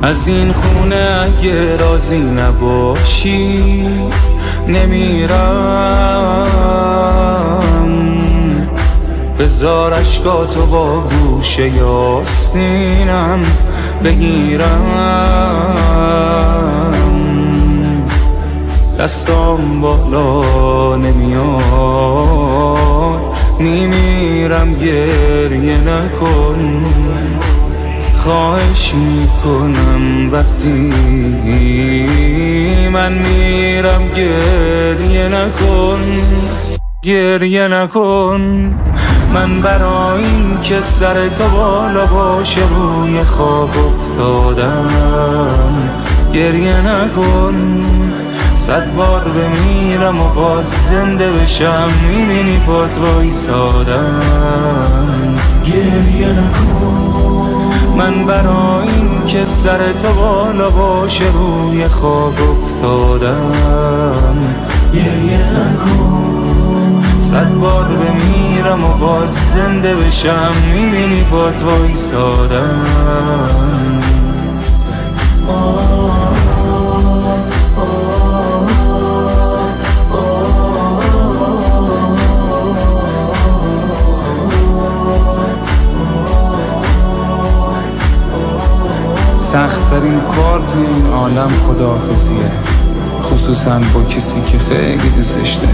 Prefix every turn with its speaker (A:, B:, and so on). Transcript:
A: از این خونه اگه راضی نباشی نمیرم، بذار اشکاتو با گوشه یاستینم بگیرم. دستام بالا نمیاد، میمیرم گریه نکن. خواهش میکنم وقتی من میرم گریه نکن، گریه نکن. من برای این که سر تو بالا باشه روی خاک افتادم، گریه نکن. 100 بار بمیرم و باز زنده بشم، میبینی پات وایسادم، گریه نکن. من برای این که سر تو بالا باشه روی خاک افتادم، گریه نکن. 100 بار بمیرم و باز زنده بشم، میبینی پات وایسادم. سخت‌ترین کار تو این عالم خداحافظیه، خصوصا با کسی که خیلی دوستش داری.